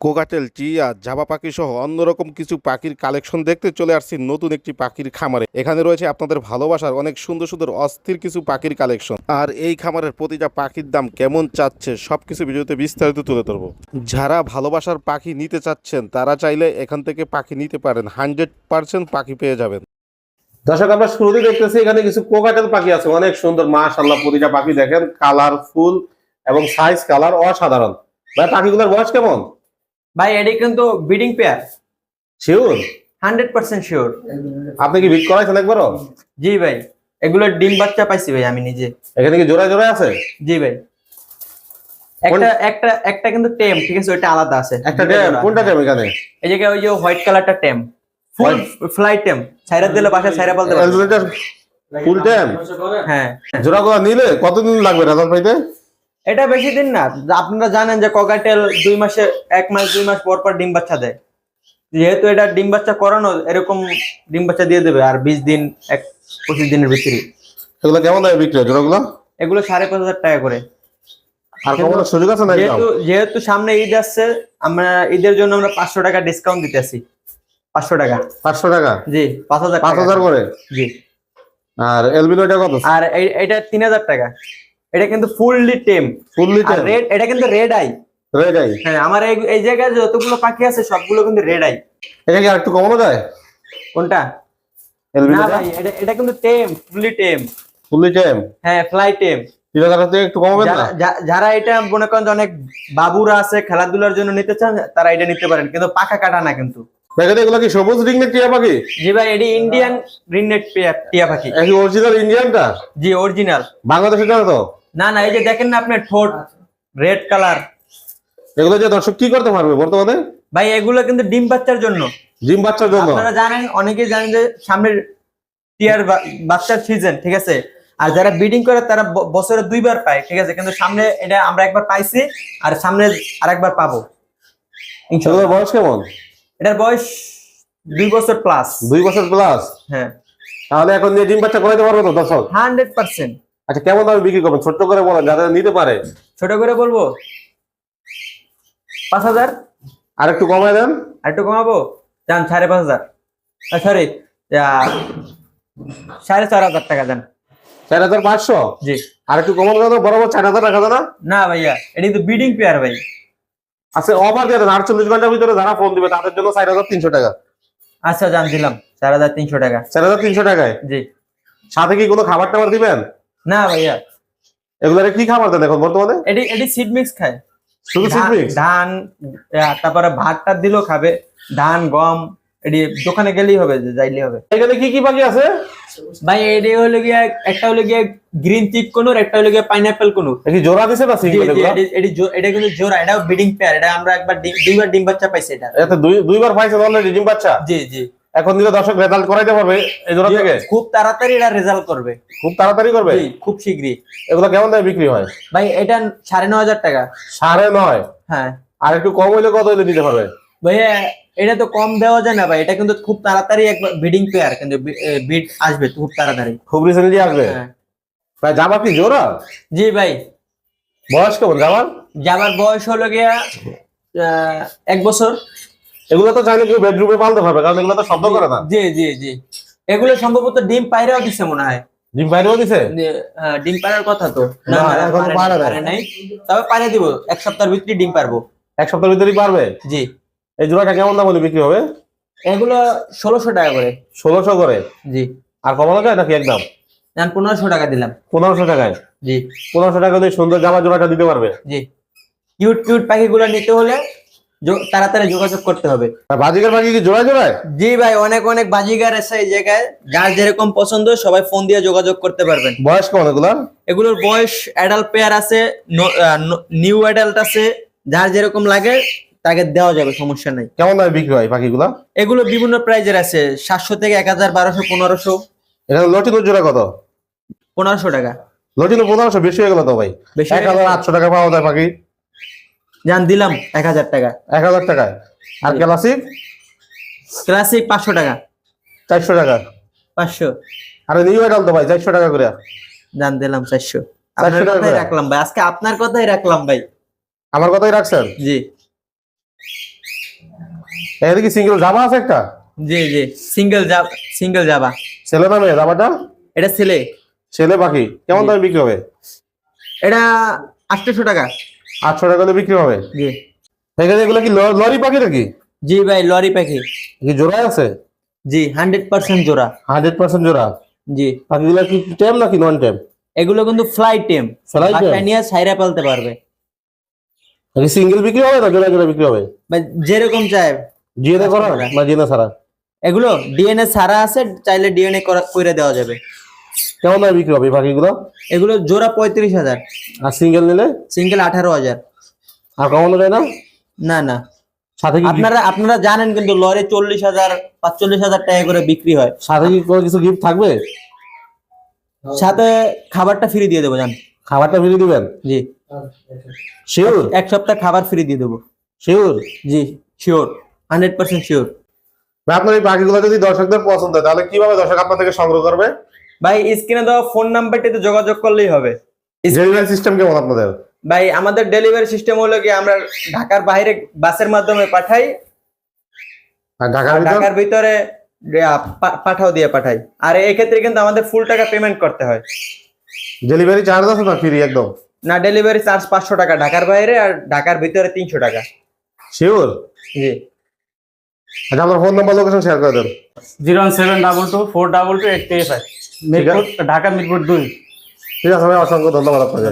Cockatiel, টিয়া, Java পাখি সহ অন্যরকম কিছু পাখির কালেকশন দেখতে চলে আসছি নতুন একটি পাখির খামারে। এখানে রয়েছে আপনাদের ভালোবাসার অনেক সুন্দর সুন্দর অস্থির কিছু পাখির কালেকশন। আর এই খামারের প্রতিটা পাখির দাম কেমন চাচ্ছে সবকিছু ভিডিওতে বিস্তারিত তুলে ধরবো। যারা ভালোবাসার পাখি নিতে চাচ্ছেন তারা চাইলে এখান থেকে পাখি নিতে পারেন, 100% পাখি পেয়ে যাবেন। দর্শক, আমরা শুরুতেই দেখতেছি এখানে কিছু কোকাটেল পাখি আছে, অনেক সুন্দর মাশাআল্লাহ। প্রতিটা পাখি দেখেন কালারফুল এবং সাইজ কালার অসাধারণ। ভাই, পাখিগুলোর বয়স কেমন? ভাই এটি কিন্তু ব্রিডিং পেয়ার, শিওর? 100% শিওর। আপনি কি বিট করাইছেন একবারও? জি ভাই, এগুলো ডিম বাচ্চা পাইছি ভাই আমি নিজে। এখানে কি জোড়ায় জোড়ায় আছে? জি ভাই, একটা কিন্তু টেম, ঠিক আছে, ওইটা আলাদা আছে। একটা টেম? কোনটা টেম এখানে? এই জায়গায় ওই যে হোয়াইট কালারটা টেম, ফুল ফ্লাই টেম, ছাইরা দিলে বাসা ছাইরা বলতে পারবে। ফুল টেম? হ্যাঁ। জোড়াগুলো নিলে কতদিন লাগবে রেজাল্ট পাইতে? এটা বেশি দিন না, আপনারা জানেন যে ককাটেল 1 মাস 2 মাস পর পর ডিম বাচ্চা দেয়। যেহেতু এটা ডিম বাচ্চা করানো, এরকম ডিম বাচ্চা দিয়ে দেবে আর 20 দিন 25 দিনের ভিতরে। এগুলো কেমন দামে বিক্রি হয় জোড়াগুলো? এগুলো 5,500 টাকা করে। আর কমানোর সুযোগ আছে না? যেহেতু সামনে ঈদ আসছে, আমরা ঈদের জন্য আমরা 500 টাকা ডিসকাউন্ট দিতেছি। 500 টাকা। 500 টাকা? জি, 5,000 5,000 করে? জি। আর এলবিনোটা কত? আর এটা 3,000 টাকা। এটা কিন্তু ফুললি টেম। ফুললি আর টেম? রেড, এটা কিন্তু রেড আই। Red eye? হ্যাঁ, আমার এই জায়গায় যতগুলো পাখি আছে সবগুলো কিন্তু রেড আই। এটা কি আরেকটু কমানো যায়? কোনটা? না এলবিনোটা? ভাই, এটা কিন্তু টেম, ফুললি টেম। ফুললি টেম? হ্যাঁ, ফ্লাই টেম। 3,000 থেকে একটু কমাবেন না? যারা এটা মনে করেন যে অনেক বাবুরা আছে খেলাধুলার জন্য নিতে চান, তারা এটা নিতে পারেন, কিন্তু পাখা কাটা না কিন্তু। দেখেন, এগুলো কি সবুজ রিংনেক টিয়া পাখি? জি ভাই, এটি ইন্ডিয়ান রিংনেট টিয়া পাখি। এই অরিজিনাল ইন্ডিয়ানটা? জি, অরিজিনাল। বাংলাদেশের না তো? না না, এই যে দেখেন না আপনার ঠোঁট রেড কালার। এগুলো যে দর্শক কি করতে পারবে বর্তমানে? ভাই এগুলো কিন্তু ডিম বাচ্চার জন্য। ডিম বাচ্চার জন্য? আপনারা জানেন, অনেকেই জানেন যে সামনের টিয়ার বাচ্চার সিজন, ঠিক আছে। আর যারা ব্রিডিং করে তারা বছরে 2 বার পায়, ঠিক আছে, কিন্তু সামনে এটা আমরা একবার পাইছি আর সামনে আরেকবার পাবো ইনশাআল্লাহ। এগুলোর বয়স কেমন? এটার বয়স 2 বছর প্লাস। 2 বছর প্লাস? হ্যাঁ। তাহলে এখন নিয়ে ডিম বাচ্চা করাইতে পারবে তো দর্শক? 100%। আচ্ছা, কেমন দামে বিক্রি করবেন ছোট্ট করে বলেন, যারা নিতে পারে। ছোট করে বলবো 5,000। আর একটু কমায় দেন। আর একটু কমাবো, যান 5,500। সরি, 4,500 টাকা দেন। 4,500? জি। আর একটু কমানো যাবে? বরাবর 4,000 রাখা যায় না? না ভাইয়া, এটা তো ব্রিডিং পেয়ার ভাই। আচ্ছা, অফার দিয়ে দেন 48 ঘন্টার ভিতরে যারা ফোন দিবে তাদের জন্য 4,300 টাকা। আচ্ছা, জান দিলাম 4,300 টাকা। 4,300 টাকায়? জি। সাথে কি কোনো খাবার টাবার দিবেন? না ভাইয়া, এগুলারে কি খাবার দেন এখন বর্তমানে? এটি সিড মিক্স খায়। শুধু সিড মিক্স? ধান, তারপরে ভাতটা দিলেও খাবে, ধান গম। এটি দোকানে গেলেই হবে, যাইলেই হবে। এখানে কি কি পাখি আছে ভাই এটি হলো গিয়া, একটা হলো গিয়া গ্রিন চিক কোনুর, একটা হলো গিয়া পাইনাপেল কোনুর। কি জোড়া দিছে না সিঙ্গেল? এটা কিন্তু জোড়া, এটাও ব্রিডিং পেয়ার। এটা আমরা একবার 2 বার ডিম বাচ্চা পাইছি। এটা এতে দুইবার পাইছে অলরেডি ডিম বাচ্চা? জি জি। এখন দিলে দর্শক রেজাল্ট করাইতে পারবে এই জোড়া থেকে? খুব তাড়াতাড়ি এটা রেজাল্ট করবে। খুব তাড়াতাড়ি করবে? জি, খুব শীঘ্রই। এগুলো কেমন দামে বিক্রি হয়? ভাই এটা 9,500 টাকা। 9.5? হ্যাঁ। আর একটু কম হইলে কত হইলে দিতে পারবে? ভাইয়া এটা তো কম দেওয়া যায় না ভাই, এটা কিন্তু খুব তাড়াতাড়ি একবার ব্রিডিং পেয়ার, কিন্তু বিট আসবে খুব তাড়াতাড়ি। খুব রিসেন্টলি আসবে? হ্যাঁ। ভাই, জামা কি জোড়া? জি ভাই। বয়স কেমন জামার? জামার বয়স হলো গিয়া 1 বছর। এগুলো তো চাইলে কেউ বেডরুমে পালতে পারবে, কারণ এগুলো তো শব্দ করে না। জি জি জি। এগুলো সম্ভবত ডিম পায়রাও দিছে মনে হয়। ডিম বাইরেও দিছে? ডিম পাড়ার কথা তো। না, এখনো পারে নাই। তবে পারে দিব, 1 সপ্তাহের ভিতরে ডিম পারবো। 1 সপ্তাহের ভিতরেই পারবে? জি। এই জোড়াটা কেমন দাম হলে বিক্রি হবে? এগুলো 1,600 টাকা করে। 1,600 করে? জি। আর কমানো যায় নাকি একদম? আমি 1,500 টাকা দিলাম। 1,500 টাকায়? জি। 1,500 টাকা দিয়ে সুন্দর জামা জোড়াটা দিতে পারবে? জি। কিউট কিউট পাখিগুলো নিতে হলে তাড়াতাড়ি যোগাযোগ করতে হবে। আর বাজিকার পাখি কি জোড়ায় জোড়ায়? জি ভাই, অনেক অনেক বাজিগার আছে এই জায়গায়। যার যেরকম পছন্দ সবাই ফোন দিয়ে যোগাযোগ করতে পারবেন। বয়স কেমন এগুলার? এগুলোর বয়স অ্যাডাল্ট পেয়ার আছে, নিউ অ্যাডাল্ট আছে। যার যেরকম লাগে তাকে দেওয়া যাবে, সমস্যা নাই। কেমন দামে বিক্রি হয় পাখিগুলা? এগুলো বিভিন্ন প্রাইজের আছে, 700 থেকে 1,000, 1,200, 1,500। এখানে লটিনোর জোড়া কত? 1,500 টাকা। লটিনো 1,500? বেশি হয়ে গেল তো ভাই। বেশি হয়ে গেছে। 1,800 টাকা পাওয়া যায় পাখি। জান দিলাম 1,000 টাকা। 1,000 টাকায়? আর জি। ক্লাসিক? ক্লাসিক 500 টাকা। 400 টাকা? 500। আরে নিউ অ্যাডাল তো ভাই, 400 টাকা করে। জান দিলাম 400। 400 আপনার টাকা কথাই করে? রাখলাম ভাই, আজকে আপনার কথাই রাখলাম ভাই। আমার কথাই রাখছেন? জি। এখানে কি সিঙ্গেল জাবা আছে একটা? জি জি, সিঙ্গেল জাবা। ছেলে নামে জাবাটা? এটা ছেলে। ছেলে পাখি কেমন দামে বিক্রি হবে? এটা 800 টাকা। 800 টাকা করে বিক্রি হবে। জি এখানে এগুলো কি লরি পাখি নাকি? জি ভাই, লরি পাখি। কি জোড়ায় আছে? জি 100% জোড়া। 100% জোড়া। জি, পাখিগুলো কি টেম নাকি নন টেম? এগুলো কিন্তু ফ্লাই টেম, Fly tame? বাসায় নিয়ে ছাইরা পালতে পারবে। নাকি সিঙ্গেল বিক্রি হবে না জোড়া জোড়া বিক্রি হবে? ভাই যেরকম চায়। জিএনএ করা না জিএনএ ছাড়া? এগুলো ডিএনএ ছাড়া আছে, চাইলে ডিএনএ করে দেওয়া যাবে। কেমন দামে বিক্রি হবে এই পাখিগুলো? এগুলো জোড়া 35,000, আর সিঙ্গেল নিলে? সিঙ্গেল 18,000। আর কমানো যায় না? না না, সাথে কি আপনারা জানেন কিন্তু লরি 40,000 45,000 টাকা করে বিক্রি হয়। সাথে কি কোনো কিছু গিফট থাকবে? সাথে খাবারটা ফ্রি দিয়ে দেবো, জান। খাবারটা ফ্রি দিবেন? জি শিওর? 1 সপ্তাহ খাবার ফ্রি দিয়ে দেবো। শিওর? জি শিওর, 100% শিওর। আপনার এই পাখিগুলো যদি দর্শকদের পছন্দ হয় তাহলে কিভাবে দর্শক আপনার থেকে সংগ্রহ করবে? ভাই স্ক্রিনে দেওয়া ফোন নাম্বারটিতে যোগাযোগ করলেই হবে। ডেলিভারি সিস্টেম কেমন আপনাদের? ভাই আমাদের ডেলিভারি সিস্টেম হলো কি, আমরা ঢাকার বাইরে বাসের মাধ্যমে পাঠাই, আর ঢাকার ভিতরে পাঠাও দিয়ে পাঠাই। আর এই ক্ষেত্রে কিন্তু আমাদের ফুল টাকা পেমেন্ট করতে হয়। ডেলিভারি চার্জ আছে না ফ্রি একদম? না, ডেলিভারি চার্জ 500 টাকা ঢাকার বাইরে, আর ঢাকার ভিতরে 300 টাকা। শিওর? জি। আচ্ছা আপনার ফোন নাম্বার লোকেশন শেয়ার করে দেন। 01722 422 835, মিরপুর, ঢাকা মিরপুর 2। ঠিক আছে ভাই, অসংখ্য ধন্যবাদ আপনাকে।